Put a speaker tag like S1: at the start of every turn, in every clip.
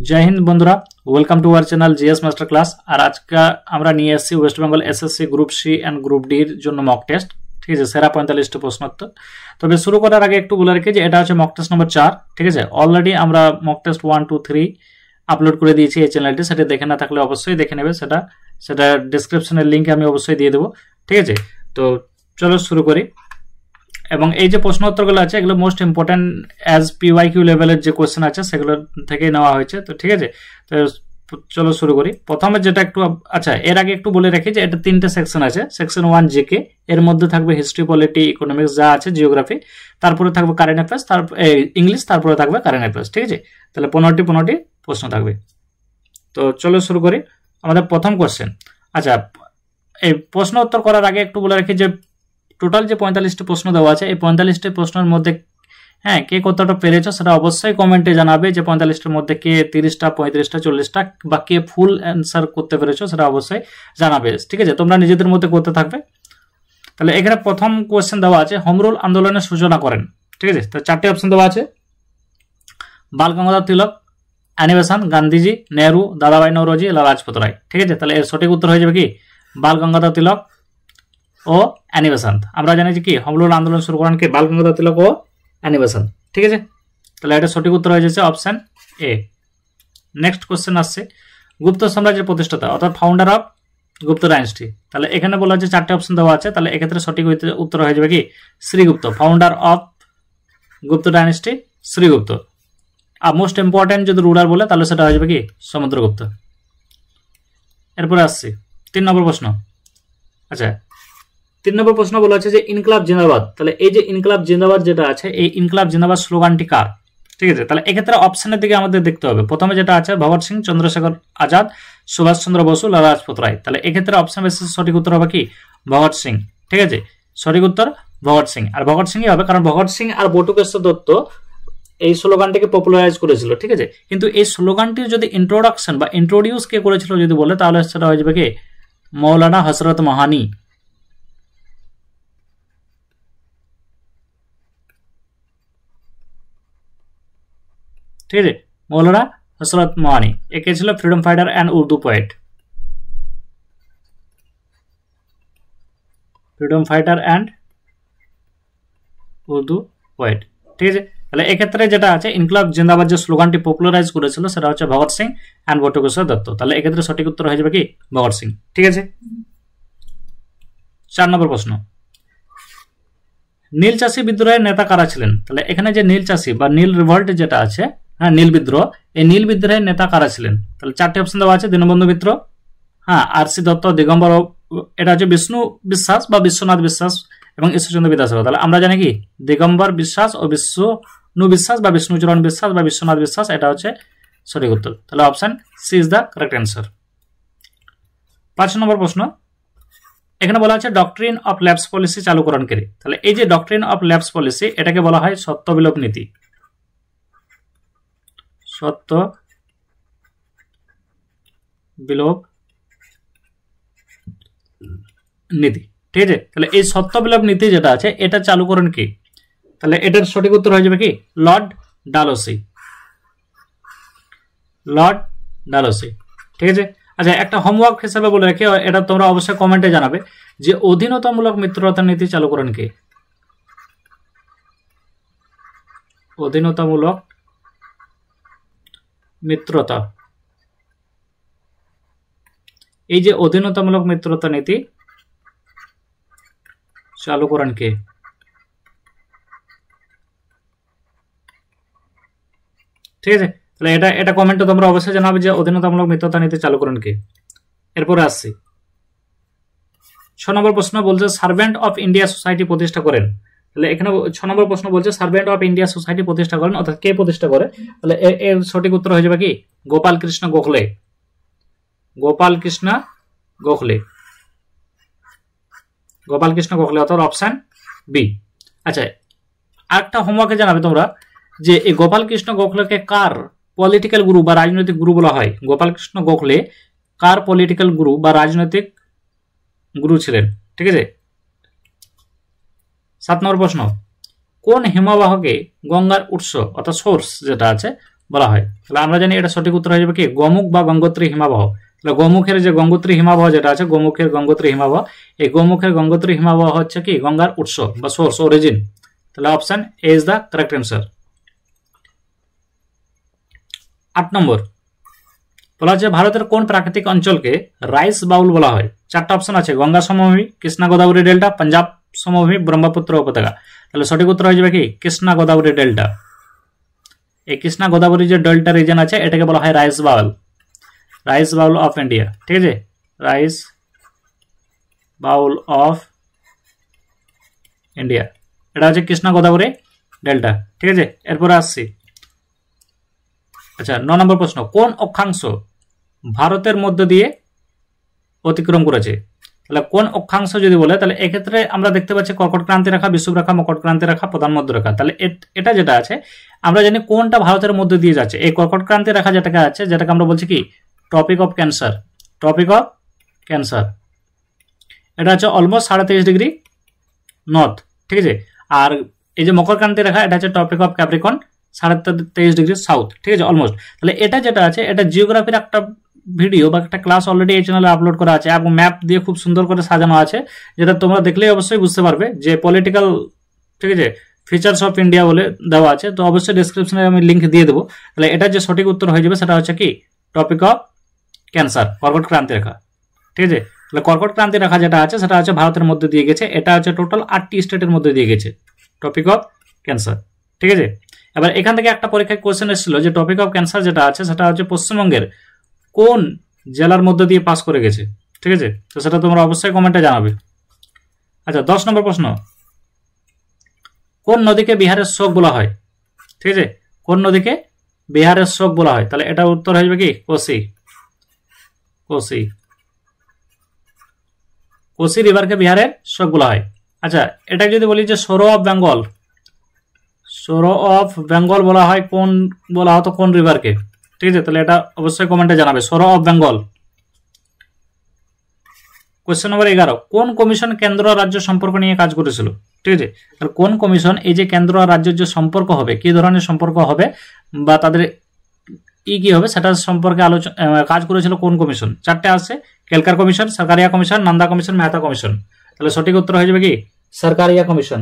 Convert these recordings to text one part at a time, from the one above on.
S1: জয় হিন্দ বন্ধুরা, welcome to our channel GS master class. আর আজকে আমরা নিয়ে এসেছি West Bengal SSC group C and group D এর জন্য মক টেস্ট। ঠিক আছে, সেরা 45টি প্রশ্নোত্তর। তবে শুরু করার আগে একটু বলে রাখি যে এটা হচ্ছে মক টেস্ট নম্বর 4। ঠিক আছে, অলরেডি আমরা মক টেস্ট 1, 2, 3 আপলোড করে দিয়েছি এই চ্যানেলটি। সেটা দেখে না থাকলে অবশ্যই দেখে নেবে, সেটা ডিসক্রিপশনের লিঙ্ক আমি অবশ্যই দিয়ে দেবো। ঠিক আছে, তো চলো শুরু করি। এবং এই যে প্রশ্ন উত্তরগুলো আছে এগুলো মোস্ট ইম্পর্টেন্ট অ্যাজ পিওয়াইকিউ লেভেলের যে কোয়েশ্চেন আছে সেগুলো থেকে নেওয়া হয়েছে। তো ঠিক আছে, তো চলো শুরু করি। প্রথমে যেটা একটু আচ্ছা, এর আগে একটু বলে রাখি যে এটা 3টে সেকশন আছে। সেকশন 1 জিকে, এর মধ্যে থাকবে হিস্ট্রি, পলিটি, ইকোনমিক্স যা আছে, জিওগ্রাফি, তারপরে থাকবে কারেন্ট অ্যাফেয়ার্স, তারপর ইংলিশ, তারপরে থাকবে কারেন্ট অ্যাফেয়ার্স। ঠিক আছে, তাহলে 15টি প্রশ্ন থাকবে। তো চলো শুরু করি। আমাদের প্রথম কোয়েশ্চেন। আচ্ছা, এই প্রশ্ন উত্তর করার আগে একটু বলে রাখি যে টোটাল যে 45টি প্রশ্ন দেওয়া আছে, এই 45টি প্রশ্নের মধ্যে কে কতটা পেরেছো সেটা অবশ্যই কমেন্টে জানাবে। যে 45টার মধ্যে কে 30টা, 35টা, 40টা বা কে ফুল অ্যান্সার করতে পেরেছো সেটা অবশ্যই জানাবে। ঠিক আছে, তোমরা নিজেদের মধ্যে করতে থাকবে। তাহলে এখানে প্রথম কোয়েশ্চেন দেওয়া আছে, হোম রুল আন্দোলনের সূচনা করেন। ঠিক আছে, তো 4টে অপশন দেওয়া আছে। বাল গঙ্গাধর তিলক, অ্যানি বেসান্ত, গান্ধীজি, নেহরু, দাদাভাই নওরোজি, লালা লাজপত রায়। ঠিক আছে, তাহলে এর সঠিক উত্তর হয়ে যাবে কি বাল গঙ্গাধর তিলক ও অ্যানি বেসান্ত। আমরা জানি যে কি হোম রুল আন্দোলন শুরু করেন কে বাল গঙ্গাধর তিলক ও অ্যানি বেসান্ত। ঠিক আছে, তাহলে এটা সঠিক উত্তর হয়ে যাচ্ছে অপশন এ। নেক্সট কোশ্চেন আসছে, গুপ্ত সাম্রাজ্যের প্রতিষ্ঠাতা অর্থাৎ ফাউন্ডার অফ গুপ্ত ডাইনেস্টি। তাহলে এখানে বলা হচ্ছে 4টে অপশন দেওয়া আছে। তাহলে এক্ষেত্রে সঠিক উত্তর হয়ে যাবে কি Srigupta. Founder of Gupta dynasty Srigupta. আর মোস্ট ইম্পর্টেন্ট যদি রুলার বলে তাহলে সেটা হয়ে যাবে কি সমুদ্রগুপ্ত। এরপরে আসছি 3 নম্বর প্রশ্ন। আচ্ছা, 3 নম্বর প্রশ্ন বলা হচ্ছে যে ইনকলাব জিন্দাবাদ। তাহলে এই যে ইনকলাব জিন্দাবাদ যেটা আছে, এই ইনকলাব জিন্দাবাদ স্লোগানটি কার? ঠিক আছে, তাহলে এক্ষেত্রে অপশনের দিকে আমাদের দেখতে হবে। প্রথমে যেটা আছে ভগৎ সিং, চন্দ্রশেখর আজাদ, সুভাষ চন্দ্র বসু, লালা লাজপত রায়। তাহলে এক্ষেত্রে অপশন বেসিস সঠিক উত্তর হবে কি ভগৎ সিং। ঠিক আছে, সঠিক উত্তর ভগৎ সিং। আর ভগৎ সিংই হবে, কারণ ভগৎ সিং আর বটুকেশ্বর দত্ত এই স্লোগানটিকে পপুলারাইজ করেছিল। ঠিক আছে, কিন্তু এই স্লোগানটির যদি ইন্ট্রোডাকশন বা ইন্ট্রোডিউস কে করেছিল যদি বলে তাহলে সেটা হয়ে যাবে কি মৌলানা হযরত মাহানি। ঠিক আছে, মৌলানা হযরত মাহানি একে ছিল freedom fighter and Urdu poet. Freedom fighter and Urdu poet. ঠিক আছে, তাহলে এক্ষেত্রে যেটা আছে ইনকলাব জিন্দাবাদ যে স্লোগানটি পপুলারাইজ করেছিল সেটা হচ্ছে ভগৎ সিং অ্যান্ড বটুকেশ্বর দত্ত। তাহলে এক্ষেত্রে সঠিক উত্তর হয়ে যাবে কি ভগৎ সিং। ঠিক আছে, 4 নম্বর প্রশ্ন, নীল চাষী বিদ্রোহের নেতা কারা ছিলেন? তাহলে এখানে যে নীল চাষী বা নীল রিভল্ট যেটা আছে, হ্যাঁ নীল বিদ্রোহ, এই নীল বিদ্রোহের নেতা কারা ছিলেন? তাহলে 4টে অপশন দেওয়া আছে। দীনবন্ধু মিত্র, হ্যাঁ আর.সি. দত্ত, দিগম্বর, এটা হচ্ছে বিষ্ণু বিশ্বাস বা বিশ্বনাথ বিশ্বাস এবং ঈশ্বরচন্দ্র বিদ্যাসাগর। তাহলে আমরা জানি কি দিগম্বর বিশ্বাস ও বিষ্ণু বিশ্বাস বা বিষ্ণুচরণ বিশ্বাস বা বিশ্বনাথ বিশ্বাস, এটা হচ্ছে সঠিক উত্তর। তাহলে option C is the correct answer. 5 নম্বর প্রশ্ন, এখানে বলা আছে ডক্ট্রিন অফ ল্যাপস পলিসি চালুকরণকারী। তাহলে এই যে ডক্ট্রিন অফ ল্যাপস পলিসি এটাকে বলা হয় সত্য বিলোপ নীতি। সত্য বিলোপ নীতি। ঠিক আছে, তাহলে এই সত্য বিলোপ নীতি যেটা আছে এটা চালুকরণ কি? তাহলে এটার সঠিক উত্তর হয়ে যাবে কি লর্ড ডালহৌসি। লর্ড ডালহৌসি। ঠিক আছে, আচ্ছা একটা হোমওয়ার্ক হিসেবে বলে রাখি, এটা তোমরা অবশ্যই কমেন্টে জানাবে যে অধীনতামূলক মিত্রতা নীতি চালুকরণ কি? অধীনতামূলক মিত্রতা, এই যে অধীনতামূলক মিত্রতা নীতি চালুকরণ কে? ঠিক আছে, তাহলে এটা কমেন্টে তোমরা অবশ্যই জানাবে যে অধীনতামূলক মিত্রতা নীতি চালুকরণ কে। এরপরে আসছি 6 নম্বর প্রশ্ন, বলছে সার্ভেন্ট অফ ইন্ডিয়া সোসাইটি প্রতিষ্ঠা করেন। তাহলে এখানে 6 নম্বর প্রশ্ন বলছে সার্ভেন্ট অফ ইন্ডিয়া সোসাইটি প্রতিষ্ঠা করেন, অর্থাৎ কে প্রতিষ্ঠা করে? তাহলে এর সঠিক উত্তর হয়ে যাবে কি গোপাল কৃষ্ণ গোখলে। গোপাল কৃষ্ণ গোখলে, গোপাল কৃষ্ণ গোখলে, অর্থাৎ অপশন বি। আচ্ছা, আরেকটা হোমওয়ার্কে জানাবে তোমরা যে এই গোপাল কৃষ্ণ গোখলেকে কার পলিটিক্যাল গুরু বা রাজনৈতিক গুরু বলা হয়? গোপাল কৃষ্ণ গোখলে কার পলিটিক্যাল গুরু বা রাজনৈতিক গুরু ছিলেন? ঠিক আছে, 7 নম্বর প্রশ্ন, কোন হিমবাহকে গঙ্গার উৎস অর্থাৎ সোর্স যেটা আছে বলা হয়। তাহলে আমরা জানি এটা সঠিক উত্তর হয়ে যাবে কি গোমুখ বা গঙ্গোত্রী হিমাবহ। তাহলে গোমুখের যে গঙ্গোত্রী হিমাবহ যেটা আছে, গোমুখের গঙ্গোত্রী হিমাবহ, এই গোমুখের গঙ্গোত্রী হিমাবহ হচ্ছে কি গঙ্গার উৎস বা সোর্স, অরিজিন। তাহলে option A is the correct answer. 8 নম্বর বলা হচ্ছে ভারতের কোন প্রাকৃতিক অঞ্চলকে রাইস বাউল বলা হয়? 4টা অপশন আছে, গঙ্গা সমভূমি, কৃষ্ণা গোদাবরী ডেল্টা, পাঞ্জাব সমভূমি, ব্রহ্মপুত্র উপত্যকা। তাহলে সঠিক উত্তর হয়ে যাবে কি কৃষ্ণা গোদাবরী ডেল্টা। এই কৃষ্ণা গোদাবরী যে ডেল্টা রিজন আছে এটাকে বলা হয় rice Baul, rice bowl of India. ঠিক আছে, রাইস বাউল অফ ইন্ডিয়া, এটা হচ্ছে কৃষ্ণা গোদাবরী ডেল্টা। ঠিক আছে, এরপরে আসছি। আচ্ছা 9 নম্বর প্রশ্ন, কোন অক্ষাংশ ভারতের মধ্য দিয়ে অতিক্রম করেছে? তাহলে কোন অক্ষাংশ যদি বলে তাহলে এক্ষেত্রে আমরা দেখতে পাচ্ছি কর্কট ক্রান্তি রেখা, বিষুব রেখা, মকর ক্রান্তি রেখা, প্রধান মধ্য রেখা। তাহলে এটা যেটা আছে আমরা জানি কোনটা ভারতের মধ্যে দিয়ে যাচ্ছে। এই কর্কট ক্রান্তি রেখা যেটাকে আছে, যেটাকে আমরা বলছি কি topic of cancer, topic of cancer. এটা হচ্ছে অলমোস্ট 23.5 ডিগ্রি নর্থ। ঠিক আছে, আর এই যে মকর ক্রান্তি রেখা এটা হচ্ছে topic of Capricorn, 23.5 degree south. ঠিক আছে, অলমোস্ট। তাহলে এটা যেটা আছে এটা জিওগ্রাফির একটা ভিডিও বা একটা ক্লাস অলরেডি এই চ্যানেলে আপলোড করা আছে এবং ম্যাপ দিয়ে খুব সুন্দর করে সাজানো আছে, যেটা তোমরা দেখলেই অবশ্যই বুঝতে পারবে যে পলিটিক্যাল, ঠিক আছে, ফিচার্স অফ ইন্ডিয়া বলে দেওয়া আছে। তো অবশ্যই ডিসক্রিপশনে আমি লিঙ্ক দিয়ে দেবো। তাহলে এটা যে সঠিক উত্তর হয়ে যাবে সেটা হচ্ছে কি টপিক অফ ক্যান্সার, কর্কট ক্রান্তি রেখা। ঠিক আছে, তাহলে কর্কট ক্রান্তি রেখা যেটা আছে সেটা হচ্ছে ভারতের মধ্যে দিয়ে গেছে। এটা হচ্ছে টোটাল 8টি স্টেটের মধ্যে দিয়ে গেছে টপিক অফ ক্যান্সার। ঠিক আছে, এবার এখান থেকে একটা পরীক্ষায় কোশ্চেন এসেছিল যে টপিক অফ ক্যান্সার যেটা আছে সেটা হচ্ছে পশ্চিমবঙ্গের কোন জেলার মধ্যে দিয়ে পাস করে গেছে। ঠিক আছে, তো সেটা তোমরা অবশ্যই কমেন্টে জানাবে। আচ্ছা 10 নম্বর প্রশ্ন, কোন নদীকে বিহারের শোক বলা হয়? ঠিক আছে, কোন নদীকে বিহারের শোক বলা হয়? তাহলে এটা উত্তর হয়ে যাবে কি কোসি, কোসি, কোসি রিভারকে বিহারের শোক বলা হয়। আচ্ছা এটা যদি বলি যে sorrow of Bengal, sorrow of Bengal বলা হয় কোন, বলা হতো কোন রিভারকে? ঠিক আছে, তাহলে এটা অবশ্যই কমেন্টে জানাবে, sorrow of Bengal. Question number 11, কোন কমিশন কেন্দ্র রাজ্য সম্পর্ক নিয়ে কাজ করেছিল? ঠিক আছে, তাহলে কোন কমিশন এই যে কেন্দ্র আর রাজ্যের যে সম্পর্ক হবে, কি ধরনের সম্পর্ক হবে বা তাদের কি হবে সেটা সম্পর্কে কাজ করেছিল কোন কমিশন? 4টে আছে, Kelkar commission, Sarkaria commission, Nanda commission, Mehta commission. তাহলে সঠিক উত্তর হয়ে যাবে কি সরকারিয়া কমিশন।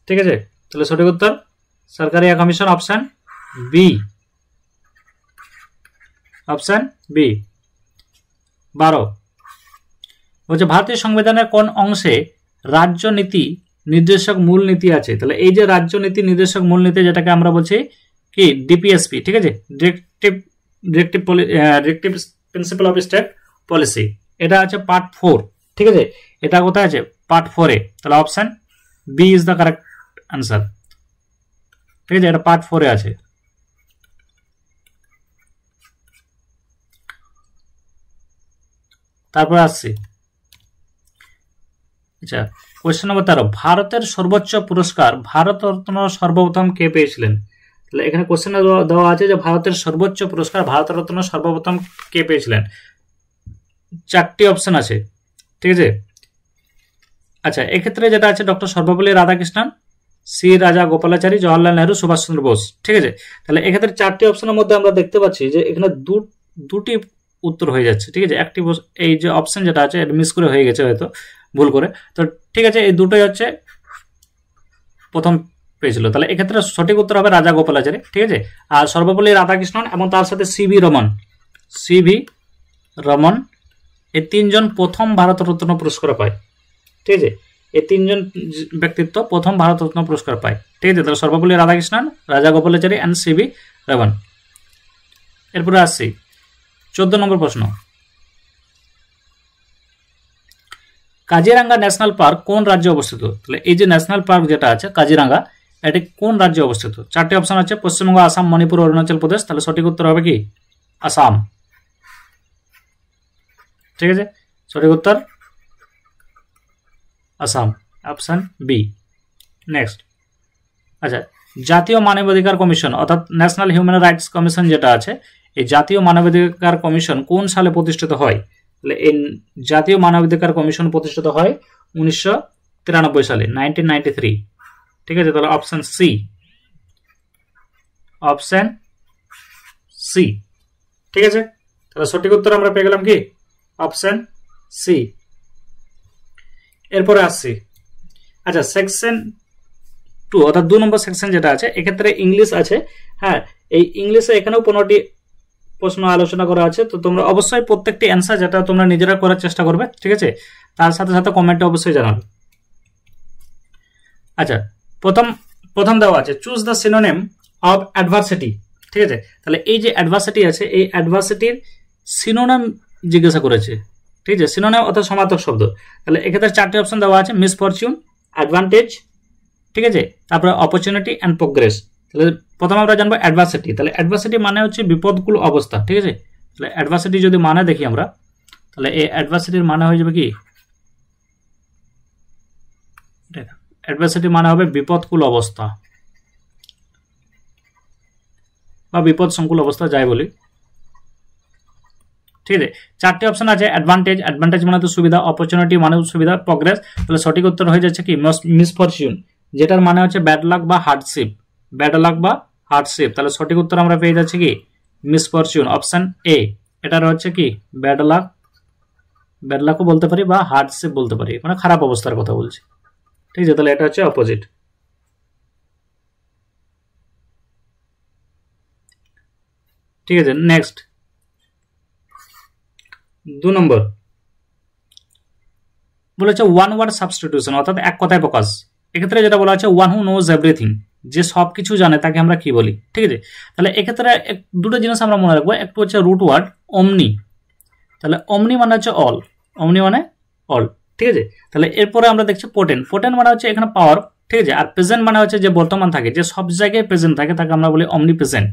S1: ঠিক আছে, তাহলে সঠিক উত্তর Sarkaria commission, option B, option B. 12 বলছে ভারতীয় সংবিধানের কোন অংশে রাজ্য নীতি নির্দেশক মূলনীতি আছে? তাহলে এই যে রাজ্য নীতি নির্দেশক মূলনীতি যেটাকে আমরা বলছি কি ডিপিএসপি। ঠিক আছে, directive principal of state policy, এটা আছে পার্ট 4। ঠিক আছে, এটা কোথায় আছে পার্ট 4-এ। তাহলে option B is the correct answer. ঠিক আছে, এটা পার্ট 4-এ আছে। তারপর আসছি। আচ্ছা কোয়েশ্চেন নম্বর 13, ভারতের সর্বোচ্চ পুরস্কার ভারতরত্ন সর্বপ্রথম কে পেয়েছিলেন? তাহলে এখানে কোয়েশ্চেন দেওয়া আছে যে ভারতের সর্বোচ্চ পুরস্কার ভারতরত্ন সর্বপ্রথম কে পেয়েছিলেন? 4টি অপশন আছে। ঠিক আছে, আচ্ছা এক্ষেত্রে যেটা আছে ডক্টর সর্বপল্লী রাধাকৃষ্ণন, সি রাজা গোপালাচারী, জওয়াহরলাল নেহরু, সুভাষচন্দ্র বোস। ঠিক আছে, তাহলে এক্ষেত্রে 4টি অপশনের মধ্যে আমরা দেখতে পাচ্ছি যে এখানে দুটি উত্তর হয়ে যাচ্ছে। ঠিক আছে, একটি এই যে অপশন যেটা আছে মিস করে হয়ে গেছে হয়তো ভুল করে। তো ঠিক আছে, এই দুটোই হচ্ছে প্রথম পেয়েছিল। তাহলে এক্ষেত্রে সঠিক উত্তর হবে রাজা গোপালাচারী। ঠিক আছে, আর সর্বপল্লী রাধাকৃষ্ণন এবং তার সাথে সিভি রমন, সিভি রমন, এই 3জন প্রথম ভারতরত্ন পুরস্কার পায়। ঠিক আছে, এই 3জন ব্যক্তিত্ব প্রথম ভারতরত্ন পুরস্কার পায়। ঠিক আছে, তাহলে সর্বপল্লী রাধাকৃষ্ণন, রাজা গোপালাচারী অ্যান্ড সিভি রমন। এরপরে আসছি 14 নম্বর প্রশ্ন, কাজিরাঙ্গা ন্যাশনাল পার্ক কোন রাজ্যে অবস্থিত? তাহলে এই যে ন্যাশনাল পার্ক যেটা আছে কাজিরাঙ্গা, এটি কোন রাজ্যে অবস্থিত? 4টি অপশন আছে, পশ্চিমবঙ্গ, আসাম, মণিপুর, অরুণাচল প্রদেশ। তাহলে সঠিক উত্তর হবে কি আসাম। ঠিক আছে, সঠিক উত্তর আসাম, অপশন বি। নেক্সট, আচ্ছা জাতীয় মানবাধিকার কমিশন অর্থাৎ ন্যাশনাল হিউম্যান রাইটস কমিশন যেটা আছে, এই জাতীয় মানবাধিকার কমিশন কোন সালে প্রতিষ্ঠিত হয়? তাহলে এই জাতীয় মানবাধিকার কমিশন প্রতিষ্ঠিত হয় 1993 সালে, 1993। ঠিক আছে, তাহলে অপশন সি, অপশন সি। ঠিক আছে, তাহলে সঠিক উত্তর আমরা পেয়ে গেলাম কি অপশন সি। এরপরে আসছি, আচ্ছা সেকশন 2 অর্থাৎ 2 নম্বর সেকশন যেটা আছে, এক্ষেত্রে ইংলিশ আছে। হ্যাঁ, এই ইংলিশে এখানেও 15টি প্রশ্ন আলোচনা করা আছে। তো তোমরা অবশ্যই প্রত্যেকটি অ্যান্সার যেটা তোমরা নিজেরা করার চেষ্টা করবে। ঠিক আছে, তার সাথে সাথে কমেন্টে অবশ্যই জানাবে। আচ্ছা, প্রথম দেওয়া আছে choose the synonym of adversity. ঠিক আছে, তাহলে এই যে অ্যাডভার্সিটি আছে, এই অ্যাডভার্সিটির সিনোনিম জিজ্ঞাসা করেছে। ঠিক আছে, সিনোনিম অর্থাৎ সমার্থক শব্দ। তাহলে এক্ষেত্রে 4টি অপশন দেওয়া আছে, মিসফরচুন, অ্যাডভান্টেজ, ঠিক আছে, তারপরে অপরচুনিটি অ্যান্ড প্রোগ্রেস। তাহলে প্রথমে আমরা জানবো অ্যাডভার্সিটি। তাহলে অ্যাডভার্সিটি মানে হচ্ছে বিপদকুল অবস্থা। ঠিক আছে, তাহলে অ্যাডভার্সিটি যদি মানে দেখি আমরা, তাহলে এই অ্যাডভার্সিটির মানে হয়ে যাবে কি, অ্যাডভার্সিটি মানে হবে বিপদকুল অবস্থা বা বিপদ সংকুল অবস্থা যাই বলি। ঠিক আছে, 4টি অপশন আছে, অ্যাডভান্টেজ, অ্যাডভান্টেজ মানে তো সুবিধা, অপরচুনিটি মানে সুবিধা, প্রোগ্রেস। তাহলে সঠিক উত্তর হয়ে যাচ্ছে কি মিসফরচুন, যেটার মানে হচ্ছে ব্যাড লাক বা হার্ডশিপ, ব্যাড লাক বা হার্ডশিপ। তাহলে সঠিক উত্তর আমরা পেয়ে যাচ্ছি কি মিসফরচুন, অপশন এ। এটার হচ্ছে কি ব্যাড লাক, ব্যাড লাকও বলতে পারি বা হার্ডশিপ বলতে পারি, মানে খারাপ অবস্থার কথা বলছি। ঠিক আছে, তাহলে এটা হচ্ছে অপোজিট। ঠিক আছে, নেক্সট 2 নম্বর বলেছে ওয়ান ওয়ার্ড সাবস্টিটিউশন অর্থাৎ এক কথায় প্রকাশ। এক্ষেত্রে যেটা বলা আছে ওয়ান হু নোজ এভরিথিং, যে সব কিছু জানে তাকে আমরা কি বলি। ঠিক আছে, তাহলে এক্ষেত্রে দুটো জিনিস আমরা মনে রাখবো, একটু হচ্ছে রুট ওয়ার্ড অমনি। তাহলে অমনি মানে হচ্ছে অল, অমনি মানে অল। ঠিক আছে, তাহলে এরপরে আমরা দেখছি পোটেন্ট, পোটেন্ট মানে হচ্ছে এখানে পাওয়ার। ঠিক আছে, আর প্রেজেন্ট মানে হচ্ছে যে বর্তমান থাকে, যে সব জায়গায় প্রেজেন্ট থাকে তাকে আমরা বলি অমনি প্রেজেন্ট।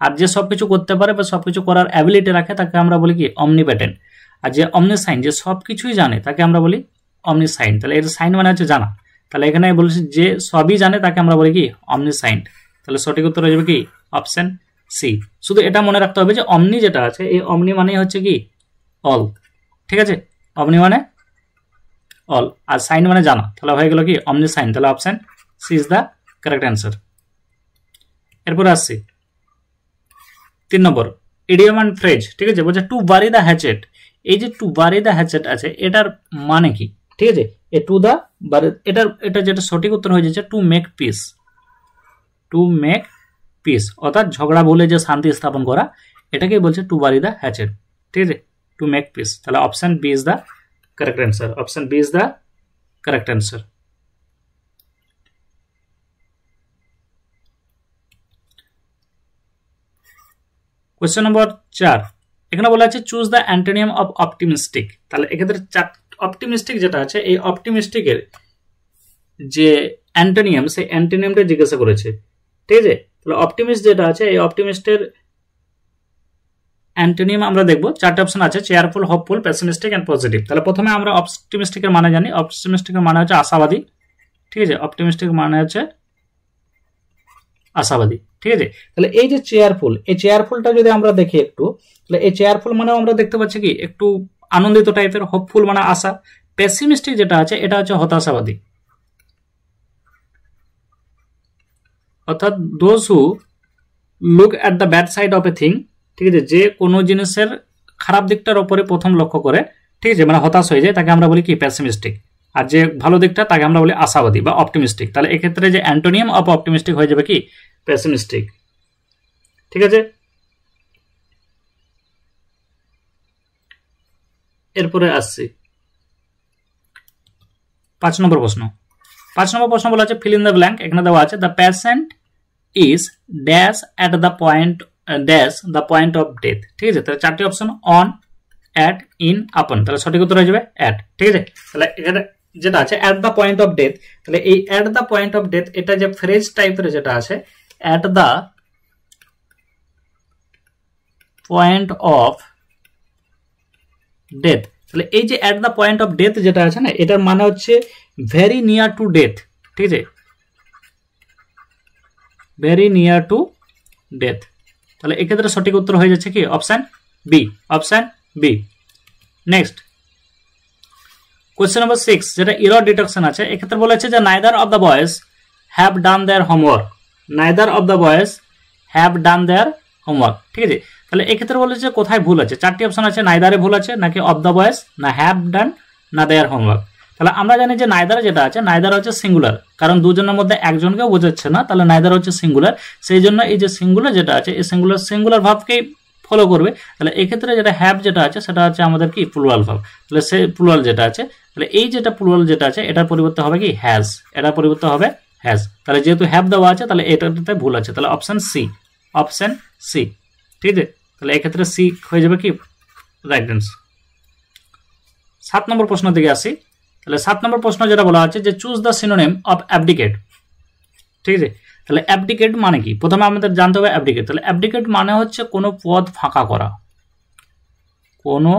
S1: আর যে সবকিছু করতে পারে বা সবকিছু করার অ্যাবিলিটি রাখে তাকে আমরা বলি কি অমনিপটেন্ট। আর যে অমনিসাইন, যে সবকিছুই জানে তাকে আমরা বলি অমনিসাইন। তাহলে এর সাইন মানে হচ্ছে জানা। তাহলে এখানে বলেছি যে সবই জানে তাকে আমরা বলি কি অমনিসাইন। তাহলে সঠিক উত্তর হয়ে যাবে কি অপশন সি। শুধু এটা মনে রাখতে হবে যে অমনি যেটা আছে, এই অমনি মানে হচ্ছে কি অল। ঠিক আছে, অমনি মানে অল আর সাইন মানে জানা। তাহলে হয়ে গেল কি অমনিসাইন। তাহলে option C is the correct answer. এরপরে আসছি 3 নম্বর ইডিয়ম অ্যান্ড ফ্রেজ। ঠিক আছে, বলছে টু বারি দ্য হ্যাচেট। এই যে টু বারি দ্য হ্যাচেট আছে, এটার মানে কি? ঠিক আছে, এ টু দ্য বারি, এটা যেটা সঠিক উত্তর হয়ে যাচ্ছে two make piece, two make piece অর্থাৎ ঝগড়া বলে যে শান্তি স্থাপন করা, এটাকেই বলছে টু বারি দ্য হ্যাচেট। ঠিক আছে, টু মেক পিস। তাহলে option B is the correct answer, option B is the correct answer. Question number 4, এখানে বলা আছে choose the antonym of optimistic. তাহলে এক্ষেত্রে অপটিমিস্টিক যেটা আছে, এই অপটিমিস্টিকের যে অ্যান্টোনিয়াম, সেই অ্যান্টোনিয়ামটা জিজ্ঞাসা করেছে। ঠিক আছে, তাহলে অপটিমিস্ট যেটা আছে, এই অপটিমিস্টের অ্যান্টোনিয়াম আমরা দেখবো। 4টে অপশন আছে, cheerful, hopeful, pessimistic and positive. তাহলে প্রথমে আমরা অপটিমিস্টিকের মানে জানি। অপটিমিস্টিকের মানে হচ্ছে আশাবাদী। ঠিক আছে, অপটিমিস্টিক মানে হচ্ছে আশাবাদী। ঠিক আছে, তাহলে এই যে চেয়ারফুল, এই চেয়ারফুলটা যদি আমরা দেখি একটু, তাহলে এই চেয়ারফুল মানে আমরা দেখতে পাচ্ছি কি একটু আনন্দিত টাইপের। হোপফুল মানে আশা। পেসিমিস্টিক যেটা আছে, এটা হচ্ছে হতাশাবাদী, অর্থাৎ those who look at the bad side of a thing. ঠিক আছে, যে কোনো জিনিসের খারাপ দিকটার ওপরে প্রথম লক্ষ্য করে, ঠিক আছে, মানে হতাশ হয়ে যায়, তাকে আমরা বলি কি পেসিমিস্টিক। আর যে ভালো দিকটা তাকে আমরা বলি আশাবাদী বা অপটিমিস্টিক। তাহলে এক্ষেত্রে যে অ্যান্টোনিয়াম অফ অপটিমিস্টিক হয়ে যাবে কি পেসিমিস্টিক। ঠিক আছে, এরপরে আসছি 5 নম্বর প্রশ্ন। 5 নম্বর প্রশ্ন বলা আছে ফিল ইন দ্য ব্ল্যাঙ্ক। এখানে দেওয়া আছে the patient is dash at the point dash the point of death. ঠিক আছে, তাহলে 4টি অপশন অন, অ্যাট, ইন, আপন। তাহলে সঠিক উত্তর হয়ে যাবে অ্যাট। ঠিক আছে, তাহলে এখানে যেটা আছে at the point of death, তাহলে এই at the point of death এটা যে ফ্রেজ টাইপের যেটা আছে, at the point of death, তাহলে এই যে at the point of death যেটা আছে না, এটার মানে হচ্ছে ভেরি নিয়ার টু ডেথ। ঠিক আছে, ভেরি নিয়ার টু ডেথ। তাহলে এক্ষেত্রে সঠিক উত্তর হয়ে যাচ্ছে কি option B, option B. Next question number 6, যেটা এরর ডিটেকশন আছে। এক্ষেত্রে বলেছে যে neither of the boys have done their homework, neither of the boys have done their homework. ঠিক আছে, তাহলে এক্ষেত্রে বলেছে কোথায় ভুল আছে, চারটি অপশন আছে, নাইদারে ভুল আছে, নাকি অফ দ্য বয়েজ, না হ্যাভ ডান, না দেয়ার হোমওয়ার্ক। তাহলে আমরা জানি যে নাইদারে যেটা আছে, নাইদার হচ্ছে সিঙ্গুলার, কারণ দুজনের মধ্যে একজনকেও বোঝাচ্ছে না, তাহলে নাইদার হচ্ছে সিঙ্গুলার, সেই জন্য এই যে সিঙ্গুলার যেটা আছে এই সিঙ্গুলার ভাবকেই ফলো করবে। তাহলে এক্ষেত্রে যেটা হ্যাভ যেটা আছে সেটা হচ্ছে আমাদের কি প্লুরাল ভাব, তাহলে সে প্লুরাল যেটা আছে, তাহলে এই যেটা প্লুরাল যেটা আছে এটার পরিবর্তে হবে কি হ্যাজ, এটার পরিবর্তে হবে হ্যাজ। তাহলে যেহেতু হ্যাভ দেওয়া আছে তাহলে এটাতে ভুল আছে, তাহলে অপশন সি, ঠিক আছে। তাহলে এক্ষেত্রে সি হয়ে যাবে কি রাইট অ্যান্সার। 7 নম্বর প্রশ্ন দিকে আসি। তাহলে 7 নম্বর প্রশ্ন যেটা বলা আছে যে চুজ দ্য সিনোনিম অফ অ্যাবডিকেট, ঠিক আছে। তাহলে অ্যাবডিকেট মানে কি, প্রথমে আমাদের জানতে হবে অ্যাবডিকেট। তাহলে অ্যাবডিকেট মানে হচ্ছে কোনো পদ ফাঁকা করা, কোনো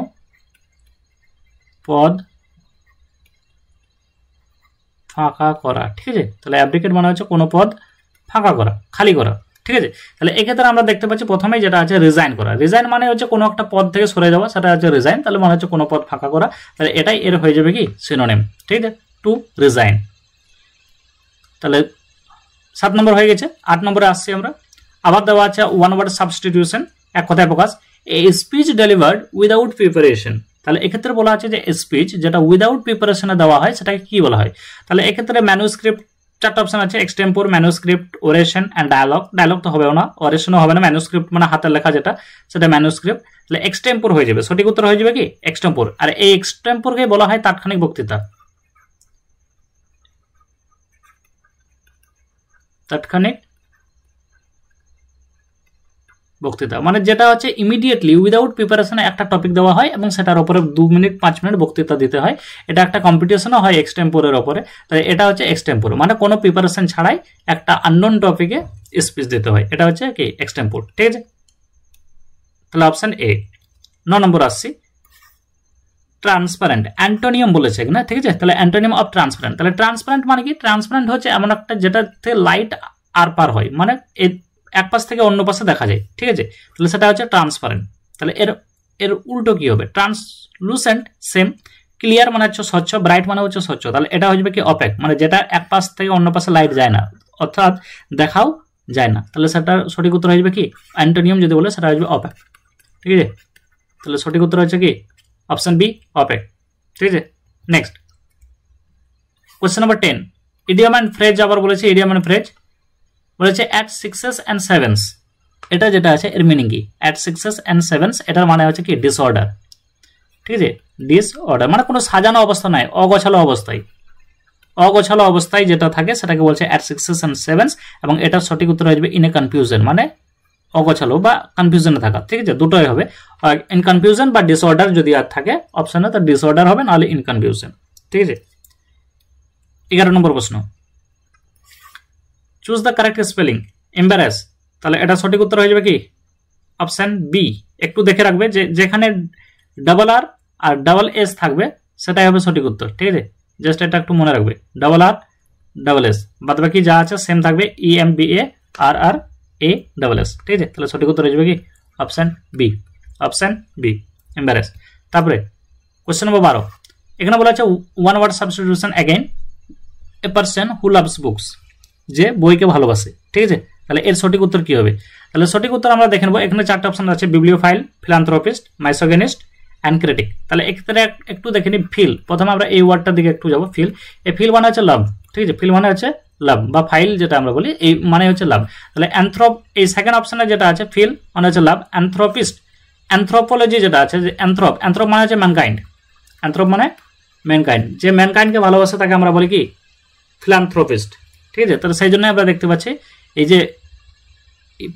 S1: পদ ফাঁকা করা, ঠিক আছে। তাহলে অ্যাবডিকেট মানে হচ্ছে কোনো পদ ফাঁকা করা, খালি করা, ঠিক আছে। তাহলে এক্ষেত্রে আমরা দেখতে পাচ্ছি প্রথমেই যেটা আছে রিজাইন করা, রিজাইন মানে হচ্ছে কোনো একটা পদ থেকে সরে যাওয়া, সেটা হচ্ছে রিজাইন, তাহলে মানে হচ্ছে কোনো পদ ফাঁকা করা, তাহলে এটাই এর হয়ে যাবে কি সিনোনিম, ঠিক আছে, টু রিজাইন। তাহলে 7 নম্বর হয়ে গেছে। 8 নম্বরে আসছি আমরা, আবার দেওয়া আছে ওয়ান ওয়ার্ড সাবস্টিটিউশন, এক কথায় প্রকাশ, a speech delivered without preparation. তাহলে এক্ষেত্রে বলা আছে যে স্পিচ যেটা উইদাউট প্রিপারেশনে দেওয়া হয় সেটাকে কি বলা হয়। তাহলে এক্ষেত্রে ম্যানুস্ক্রিপ্ট, চারটা অপশন আছে, extempore, manuscript, oration and dialogue. Dialogue তো হবেও না, ওরেশনও হবে না, ম্যানুস্ক্রিপ্ট মানে হাতের লেখা যেটা সেটা ম্যানুস্ক্রিপ্ট। তাহলে এক্সটেম্পোর হয়ে যাবে, সঠিক উত্তর হয়ে যাবে কি এক্সটেম্পোর। আর এই এক্সটেম্পোরকে বলা হয় তাৎক্ষণিক বক্তৃতা, তাৎক্ষণিক বক্তৃতা মানে যেটা হচ্ছে ইমিডিয়েটলি উইদাউট প্রিপারেশনে একটা টপিক দেওয়া হয় এবং সেটার উপরে 2 মিনিট 5 মিনিট বক্তৃতা দিতে হয়, এটা একটা কম্পিটিশনও হয় এক্সটেম্পোরের উপরে। তাই এটা হচ্ছে এক্সটেম্পোর, মানে কোনো প্রিপারেশন ছাড়াই একটা আননোন টপিকে স্পিচ দিতে হয়, এটা হচ্ছে কি এক্সটেম্পোর, ঠিক আছে। তাহলে অপশন এ। 9 নম্বর আসছি, ট্রান্সপারেন্ট, অ্যান্টোনিয়াম বলেছে না, ঠিক আছে। তাহলে অ্যান্টোনিয়াম অফ ট্রান্সপারেন্ট, তাহলে ট্রান্সপারেন্ট মানে কি, ট্রান্সপারেন্ট হচ্ছে এমন একটা যেটাতে লাইট আর পার হয়, মানে এক পাশ থেকে অন্য পাশে দেখা যায়, ঠিক আছে। তাহলে সেটা হচ্ছে ট্রান্সপারেন্ট। তাহলে এর উল্টো কি হবে, ট্রান্সলুসেন্ট সেম, ক্লিয়ার মানে হচ্ছে স্বচ্ছ, ব্রাইট মানে হচ্ছে স্বচ্ছ, তাহলে এটা হয়ে যাবে কি অপেক, মানে যেটা এক পাশ থেকে অন্য পাশে লাইট যায় না, অর্থাৎ দেখাও যায় না, তাহলে সেটার সঠিক উত্তর হয়ে যাবে কি অ্যান্টোনিয়াম যদি বলে সেটা হয়ে যাবে অপেক, ঠিক আছে। তাহলে সঠিক উত্তর হচ্ছে কি অপশন বি অপেক, ঠিক আছে। Next question number 10, idiom and phrase আবার বলেছে, ইডিয়ম অ্যান্ড ফ্রেজ বলেছে অ্যাট 6s and 7s, এটা যেটা আছে এর মিনিং কি, অ্যাট 6s and 7s এটার মানে হচ্ছে কি ডিসঅর্ডার, ঠিক আছে। ডিসঅর্ডার মানে কোনো সাজানো অবস্থা নাই, অগোছালো অবস্থায় যেটা থাকে সেটাকে বলছে অ্যাট 6s and 7s, এবং এটার সঠিক উত্তর হয়ে যাবে ইন এ কনফিউশন, মানে অগোছালো বা কনফিউশনে থাকা, ঠিক আছে, দুটোই হবে, ইন কনফিউশন বা ডিসঅর্ডার যদি আর থাকে অপশনে, তো ডিসঅর্ডার হবে নাহলে ইন কনফিউশন, ঠিক আছে। 11 নম্বর প্রশ্ন, choose the correct spelling embarrass, তাহলে এটা সঠিক উত্তর হয়ে যাবে কি অপশন বি। একটু দেখে রাখবে যে যেখানে ডাবল আর আর ডাবল এস থাকবে সেটাই হবে সঠিক উত্তর, ঠিক আছে, জাস্ট এটা একটু মনে রাখবে, ডাবল আর ডাবল এস, বাদ বাকি যা আছে সেম থাকবে, EMBA RRA ডাবল এস, ঠিক আছে। তাহলে সঠিক উত্তর হয়ে যাবে কি অপশন বি এম্বারেস। তারপরে কোশ্চেন নম্বর 12, এখানে বলা আছে one word substitution again, a person who loves books, যে বইকে ভালোবাসে, ঠিক আছে। তাহলে এর সঠিক উত্তর কি হবে, তাহলে সঠিক উত্তর আমরা দেখে নেবো, এখানে 4টা অপশন আছে, বিবলিওফাইল, ফিলান্থ্রপিস্ট, মাইসোগেনিস্ট অ্যান্ড ক্রিটিক। তাহলে এক্ষেত্রে একটু দেখে নিই ফিল, প্রথমে আমরা এই ওয়ার্ডটার দিকে একটু যাবো, ফিল, এই ফিল মানে হচ্ছে লাভ, ঠিক আছে, ফিল মানে হচ্ছে লাভ বা ফাইল যেটা আমরা বলি, এই মানে হচ্ছে লাভ। তাহলে অ্যান্থ্রপ, এই সেকেন্ড অপশনে যেটা আছে ফিল মানে হচ্ছে লাভ, অ্যান্থ্রপিস্ট, অ্যান্থ্রোপোলজি যেটা আছে, যে অ্যান্থ্রপ মানে হচ্ছে ম্যানকাইন্ড, অ্যান্থ্রপ মানে ম্যানকাইন্ড, যে ম্যানকাইন্ডকে ভালোবাসে তাকে আমরা বলি কি ফিলান্থ্রপিস্ট, ঠিক আছে। তাহলে সেই জন্য আমরা দেখতে পাচ্ছি এই যে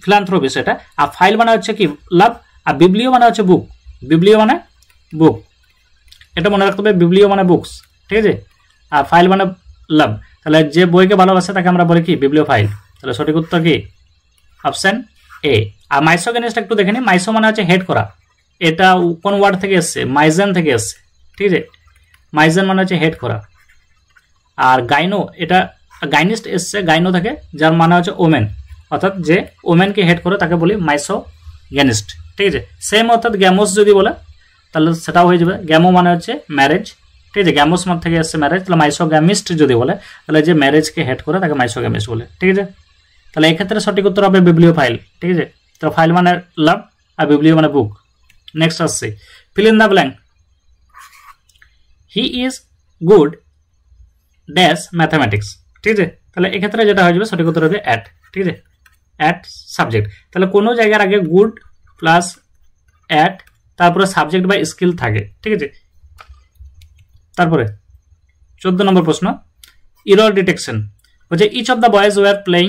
S1: ফিলান্থ্রপিস্ট এটা, আর ফাইল মানে হচ্ছে কি লাভ, আর বিবলিও মানে হচ্ছে বুক, বিবলিও মানে বুক, এটা মনে রাখতে হবে, বিবলিও মানে বুকস, ঠিক আছে, আর ফাইল মানে লাভ। তাহলে যে বইকে ভালোবাসে তাকে আমরা বলি কি বিবলিওফাইল, তাহলে সঠিক উত্তর কি অপশন এ। আর মাইসোগেনিস্ট একটু দেখে নিই, মাইসো মানে হচ্ছে হেড করা, এটা কোন ওয়ার্ড থেকে এসছে, মাইজেন থেকে এসছে, ঠিক আছে, মাইজেন মানে হচ্ছে হেড করা। আর গাইনো, এটা গাইনিস্ট এসছে গাইনো থেকে, যার মানে হচ্ছে ওমেন, অর্থাৎ যে ওমেনকে হেড করে তাকে বলি মাইসোগেনিস্ট, ঠিক আছে। সেম অর্থাৎ গ্যামোস যদি বলে তাহলে সেটাও হয়ে যাবে, গ্যামো মানে হচ্ছে ম্যারেজ, ঠিক আছে, গ্যামোস মানে থেকে এসছে ম্যারেজ, তাহলে মাইসোগ্যামিস্ট যদি বলে তাহলে যে ম্যারেজকে হেড করে তাকে মাইসোগ্যামিস্ট বলে, ঠিক আছে। তাহলে এক্ষেত্রে সঠিক উত্তর হবে বিবলিওফাইল, ঠিক আছে। তো ফাইল মানে লাভ আর বিবলিও মানে বুক। নেক্সট আসছে fill in the blank. He is good dash mathematics, ঠিক আছে। তাহলে এক্ষেত্রে যেটা হয়ে যাবে সঠিক উত্তর হবে অ্যাট, ঠিক আছে, অ্যাট সাবজেক্ট। তাহলে কোনো জায়গার আগে গুড প্লাস অ্যাট তারপরে সাবজেক্ট বা স্কিল থাকে, ঠিক আছে। তারপরে 14 নম্বর প্রশ্ন ইরর ডিটেকশন বলছে each of the boys were playing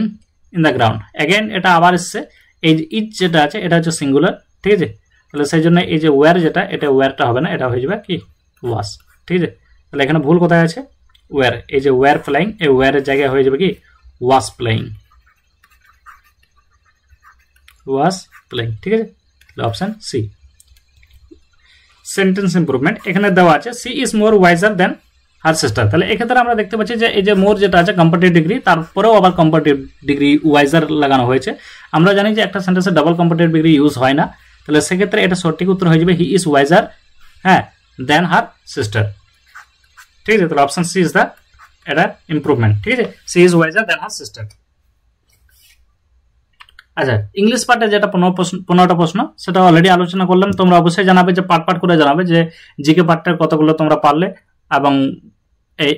S1: in the ground. Again এটা আবার এসছে, এই ইচ যেটা আছে এটা হচ্ছে সিঙ্গুলার, ঠিক আছে। তাহলে সেই জন্য এই যে ওয়ার যেটা এটা ওয়ারটা হবে না, এটা হয়ে যাবে কি ওয়াস, ঠিক আছে। তাহলে এখানে ভুল কোথায় আছে ওয়ার, এই যে ওয়ার প্লেইং এই ওয়ারের জায়গায় হয়ে যাবে কি ওয়াস প্লেইং, ওয়াস প্লেইং, ঠিক আছে। তাহলে অপশন সি। সেন্টেন্স ইমপ্রুভমেন্ট এখানে দেওয়া আছে she is more wiser than her sister. তাহলে এক্ষেত্রে আমরা দেখতে পাচ্ছি যে এই যে মোর যেটা আছে কম্পারেটিভ ডিগ্রি, তারপরেও আবার কম্পারেটিভ ডিগ্রি ওয়াইজার লাগানো হয়েছে। আমরা জানি যে একটা সেন্টেন্সে ডাবল কম্পারেটিভ ডিগ্রি ইউজ হয় না, তাহলে সেক্ষেত্রে এটা সঠিক উত্তর হয়ে যাবে হি ইজ ওয়াইজার হ্যাঁ দেন হার সিস্টার, ঠিক আছে। তাহলে অপশন সি ইজ দ্য এটা ইমপ্রুভমেন্ট, ঠিক আছে, she is wiser than her sister. আচ্ছা ইংলিশ পার্টে যেটা 15টা প্রশ্ন সেটা অলরেডি আলোচনা করলাম। তোমরা অবশ্যই জানাবে যে পার্ট করে জানাবে যে জিকে পার্টের কতগুলো তোমরা পারলে এবং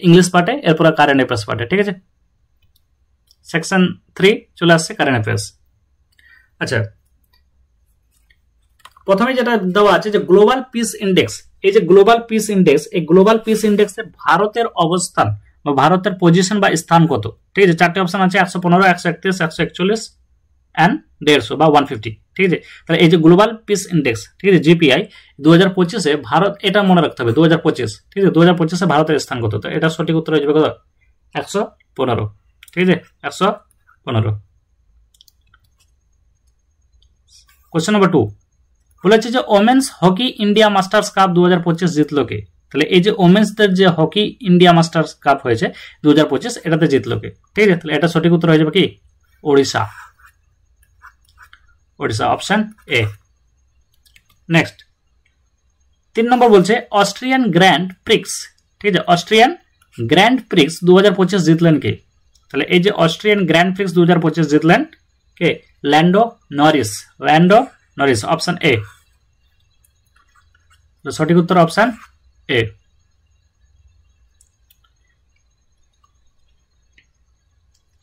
S1: ইংলিশ পার্টে এরপরে কারেন্ট অ্যাফেয়ার্স পার্টে, ঠিক আছে। সেকশন 3 চলে আসছে কারেন্ট অ্যাফেয়ার্স। আচ্ছা প্রথমে যেটা দেওয়া আছে যে গ্লোবাল পিস ইন্ডেক্স, এই যে গ্লোবাল পিস ইন্ডেক্স, এই গ্লোবাল পিস ইন্ডেক্সে ভারতের অবস্থান বা ভারতের পজিশন বা স্থান কত, ঠিক আছে। 4টে অপশন আছে 115, 131, 141 and 150 বা 150, ঠিক আছে। তাহলে এই যে গ্লোবাল পিস ইন্ডেক্স, ঠিক আছে, জিপিআই 2025-এ ভারত, এটা মনে রাখতে হবে 2025, ঠিক আছে, 2025-এ ভারতের স্থান কত। তো এটা সঠিক উত্তর হয়ে যাবে কত 115, ঠিক আছে, 115। কোশ্চেন নাম্বার 2 বলেছে যে women's hockey India masters cup 2025 জিতলো কে। তাহলে এই যে ওমেন্সদের যে হকি ইন্ডিয়া মাস্টার্স কাপ হয়েছে 2025 এটাতে জিতলো কে, ঠিক আছে। তাহলে এটা সঠিক উত্তর হয়ে যাবে কি Odisha, Odisha, option A. Next 3 নম্বর বলছে অস্ট্রিয়ান গ্র্যান্ড প্রিক্স, ঠিক আছে, অস্ট্রিয়ান গ্র্যান্ড প্রিক্স 2025 জিতলেন কে। তাহলে এই যে অস্ট্রিয়ান গ্র্যান্ড প্রিক্স 2025 জিতলেন কে Lando Norris, Lando Norris, option A. সঠিক উত্তর অপশন এ।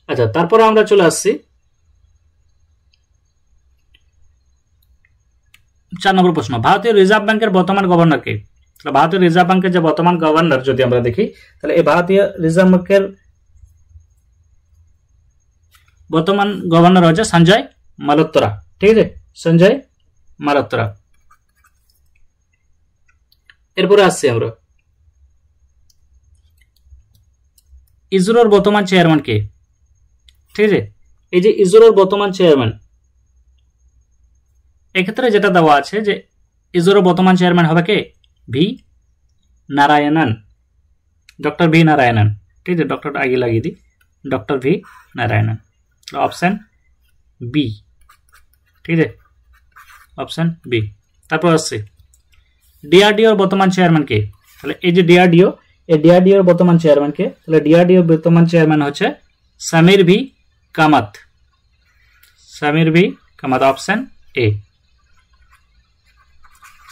S1: আচ্ছা তারপরে আমরা চলে আসছি 4 নম্বর প্রশ্ন ভারতীয় রিজার্ভ ব্যাংকের বর্তমান গভর্নর কে। তাহলে ভারতীয় রিজার্ভ ব্যাংকের যে বর্তমান গভর্নর যদি আমরা দেখি তাহলে এই ভারতীয় রিজার্ভ ব্যাংকের বর্তমান গভর্নর হচ্ছে সঞ্জয় মালহোত্রা, ঠিক আছে, সঞ্জয় মালহোত্রা। এরপরে আসছি আমরা ইসরোর বর্তমান চেয়ারম্যান কে, ঠিক আছে। এই যে ইসরোর বর্তমান চেয়ারম্যান, এক্ষেত্রে যেটা দেওয়া আছে যে ইসরোর বর্তমান চেয়ারম্যান হবে কে V Narayanan, doctor V Narayanan, ঠিক আছে, ডক্টরটা আগে লাগিয়ে দিই, doctor V Narayanan, option B, ঠিক আছে, অপশন বি। তারপর আসছে ডিআরডিওর বর্তমান চেয়ারম্যান কে। তাহলে এই যে ডিআরডিও, এই ডিআরডিওর বর্তমান চেয়ারম্যান কে। তাহলে ডিআরডিওর বর্তমান চেয়ারম্যান হচ্ছে Samir V Kamat, Samir V Kamat, option A,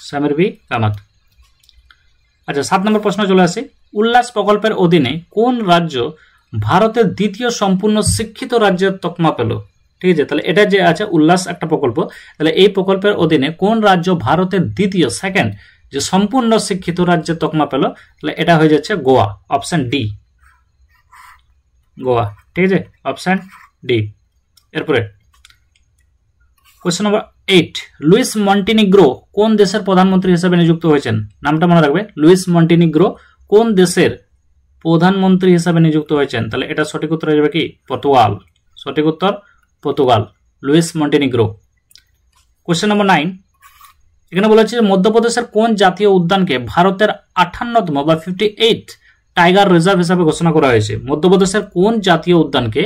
S1: Samir V Kamat. আচ্ছা 7 নম্বর প্রশ্ন চলে আসে উল্লাস প্রকল্পের অধীনে কোন রাজ্য ভারতের দ্বিতীয় সম্পূর্ণ শিক্ষিত রাজ্যের তকমা পেল, ঠিক আছে। তাহলে এটা যে আছে উল্লাস একটা প্রকল্প, তাহলে এই প্রকল্পের অধীনে কোন রাজ্য ভারতের দ্বিতীয় সেকেন্ড যে সম্পূর্ণ শিক্ষিত রাজ্যের তকমা পেল, তাহলে এটা হয়ে যাচ্ছে গোয়া, অপশন ডি, গোয়া, ঠিক আছে, অপশন ডি। এরপরে কোশ্চেন নম্বর 8 লুইস মন্টিনিগ্রো কোন দেশের প্রধানমন্ত্রী হিসেবে নিযুক্ত হয়েছেন। নামটা মনে রাখবে, লুইস মন্টিনিগ্রো কোন দেশের প্রধানমন্ত্রী হিসেবে নিযুক্ত হয়েছেন। তাহলে এটা সঠিক উত্তর হয়ে যাবে কি পর্তুগাল, সঠিক উত্তর Portugal, Luis Montenegro. Question number 9 এখানে বলা হচ্ছে মধ্যপ্রদেশের কোন জাতীয় উদ্যানকে ভারতের 58তম বা 58 টাইগার রিজার্ভ হিসাবে ঘোষণা করা হয়েছে। মধ্যপ্রদেশের কোন জাতীয় উদ্যানকে,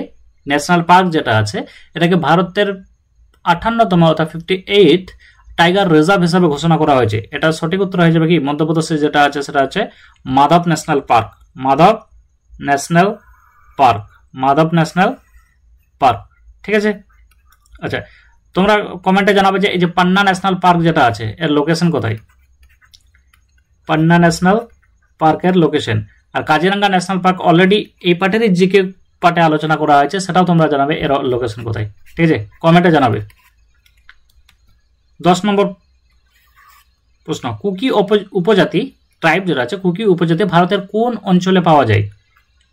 S1: ন্যাশনাল পার্ক যেটা আছে, এটাকে ভারতের 58তম অর্থাৎ 58 টাইগার রিজার্ভ হিসাবে ঘোষণা করা হয়েছে। এটা সঠিক উত্তর হয়ে যাবে কি মধ্যপ্রদেশে যেটা আছে সেটা হচ্ছে Madhav national park, Madhav national park, Madhav national park, ঠিক আছে। আচ্ছা তোমরা কমেন্টে জানাবে যে এই যে পান্না ন্যাশনাল পার্ক যেটা আছে এর লোকেশন কোথায়, পান্না ন্যাশনাল পার্কের লোকেশন। আর কাজিরাঙ্গা ন্যাশনাল পার্ক অলরেডি এই পার্টেরই জিকে পার্টে আলোচনা করা হয়েছে, সেটাও তোমরা জানাবে এর লোকেশন কোথায়, ঠিক আছে, কমেন্টে জানাবে। 10 নম্বর প্রশ্ন, কুকি উপজাতি ট্রাইব যেটা আছে, কুকি উপজাতি ভারতের কোন অঞ্চলে পাওয়া যায়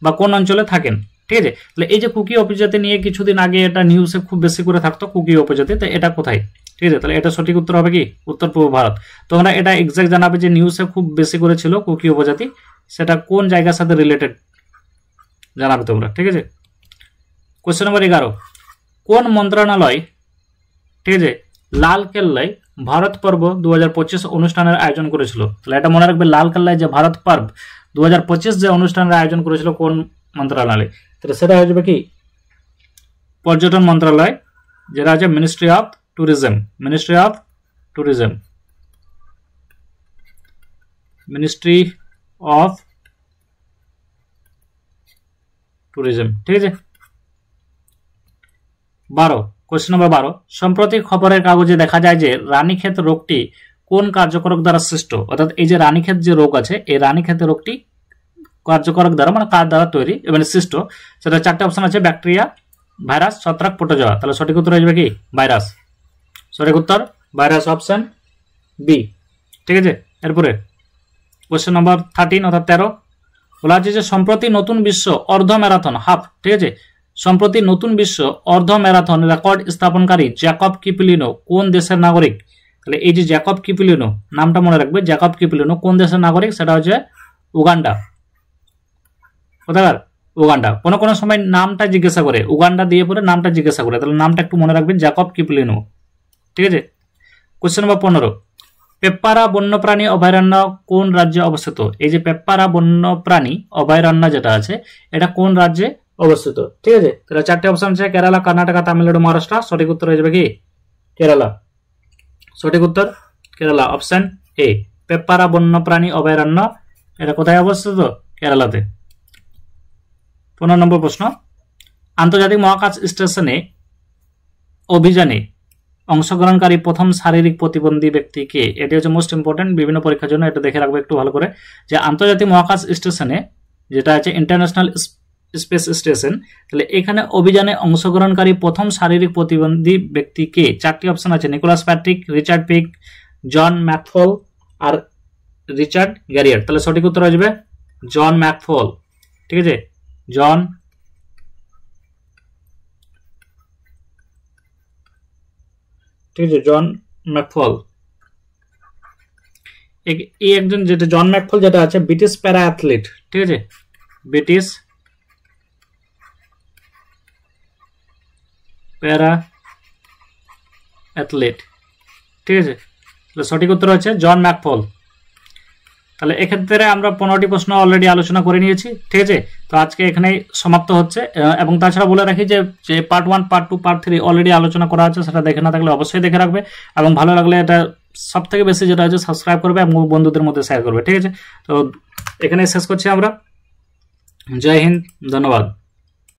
S1: বা কোন অঞ্চলে থাকেন, ঠিক আছে। তাহলে এই যে কুকি উপজাতি নিয়ে কিছুদিন আগে এটা নিউজে খুব বেশি করে থাকতো, কুকি উপজাতি, তো এটা কোথায়, ঠিক আছে। তাহলে এটা সঠিক উত্তর হবে কি উত্তর পূর্ব ভারত। তোমরা এটা এক্সাক্ট জানাবে যে নিউজে খুব বেশি করে ছিল কুকি উপজাতি, সেটা কোন জায়গার সাথে রিলেটেড জানাবে তোমরা, ঠিক আছে। কোশ্চেন নম্বর 11, কোন মন্ত্রণালয়, ঠিক আছে, লাল কেল্লায় ভারত পর্ব 2025 অনুষ্ঠানের আয়োজন করেছিল। তাহলে এটা মনে রাখবে, লাল কেল্লায় যে ভারত পর্ব 2025 যে অনুষ্ঠানের আয়োজন করেছিল কোন মন্ত্রণালয়, তাহলে সেটা হয়ে যাবে কি পর্যটন মন্ত্রণালয়, যেটা আছে ministry of tourism, ministry of tourism, ministry of tourism, ঠিক আছে। 12, কোশ্চেন নম্বর 12, সম্প্রতি খবরের কাগজে দেখা যায় যে রানীক্ষেত রোগটি কোন কার্যকরক দ্বারা সৃষ্ট, অর্থাৎ এই যে রানীক্ষেত যে রোগ আছে এই রানীক্ষেত রোগটি কার্যকরক দ্বারা মানে কার দ্বারা তৈরি এবং সৃষ্ট, সেটা 4টে অপশন আছে, ব্যাকটেরিয়া, ভাইরাস, ছত্রাক, প্রোটোজোয়া। তাহলে সঠিক উত্তর হয়ে যাবে কি ভাইরাস, সঠিক উত্তর ভাইরাস, অপশন বি, ঠিক আছে। এরপরে কোশ্চেন নম্বর 13 অর্থাৎ 13, বলা আছে যে সম্প্রতি নতুন বিশ্ব অর্ধ ম্যারাথন হাফ, ঠিক আছে, সম্প্রতি নতুন বিশ্ব অর্ধ ম্যারাথন রেকর্ড স্থাপনকারী জ্যাকব কিপলিনো কোন দেশের নাগরিক। তাহলে এই যে জ্যাকব কিপলিনো নামটা মনে রাখবে, জ্যাকব কিপলিনো কোন দেশের নাগরিক, সেটা হচ্ছে উগান্ডা, কোথাকার উগান্ডা। কোনো কোনো সময় নামটা জিজ্ঞাসা করে, উগান্ডা দিয়ে পরে নামটা জিজ্ঞাসা করে, তাহলে নামটা একটু মনে রাখবেন, জ্যাকব কিপলিনো, ঠিক আছে। কোশ্চেন নম্বর 15, পেপ্পারা বন্যপ্রাণী অভয়ারণ্য কোন রাজ্যে অবস্থিত। এই যে পেপ্পারা বন্যপ্রাণী অভয়ারণ্য যেটা আছে এটা কোন রাজ্যে অবস্থিত, ঠিক আছে। তাহলে 4টে অপশন আছে, কেরালা, কর্ণাটক, তামিলনাড়ু, মহারাষ্ট্র। সঠিক উত্তর হয়ে যাবে কি কেরালা, সঠিক উত্তর কেরালা, অপশন এ, পেপ্পারা বন্যপ্রাণী অভয়ারণ্য এটা কোথায় অবস্থিত, কেরালাতে। 15 নম্বর প্রশ্ন, আন্তর্জাতিক মহাকাশ স্টেশনে অভিযানে অংশগ্রহণকারী প্রথম শারীরিক প্রতিবন্ধী ব্যক্তি কে। এটি হচ্ছে মোস্ট ইম্পর্টেন্ট, বিভিন্ন পরীক্ষার জন্য এটা দেখে রাখবে একটু ভালো করে, যে আন্তর্জাতিক মহাকাশ স্টেশনে যেটা আছে ইন্টারন্যাশনাল স্পেস স্টেশন, তাহলে এখানে অভিযানে অংশগ্রহণকারী প্রথম শারীরিক প্রতিবন্ধী ব্যক্তি কে। 4টি অপশন আছে, নিকোলাস প্যাট্রিক, রিচার্ড পিক, জন ম্যাকফল আর রিচার্ড গ্যারিয়ার। তাহলে সঠিক উত্তর হয়ে যাবে জন ম্যাকফল, ঠিক আছে, জন, ঠিক আছে, জন ম্যাকফল। এই একজন যেটা জন ম্যাকফল যেটা আছে ব্রিটিশ প্যারা অ্যাথলিট, ঠিক আছে, ব্রিটিশ প্যারা অ্যাথলিট, ঠিক আছে। তাহলে সঠিক উত্তর হচ্ছে জন ম্যাকফল। তাহলে এক্ষেত্রে আমরা 15টি প্রশ্ন অলরেডি আলোচনা করে নিয়েছি, ঠিক আছে। তো আজকে এখানেই সমাপ্ত হচ্ছে, এবং তাছাড়া বলে রাখি যে পার্ট 1, পার্ট 2, পার্ট 3 অলরেডি আলোচনা করা আছে, সেটা দেখে না থাকলে অবশ্যই দেখে রাখবে, এবং ভালো লাগলে এটা সব থেকে বেশি যেটা আছে সাবস্ক্রাইব করবে এবং বন্ধুদের মধ্যে শেয়ার করবে, ঠিক আছে। তো এখানে শেষ করছি আমরা, জয় হিন্দ, ধন্যবাদ।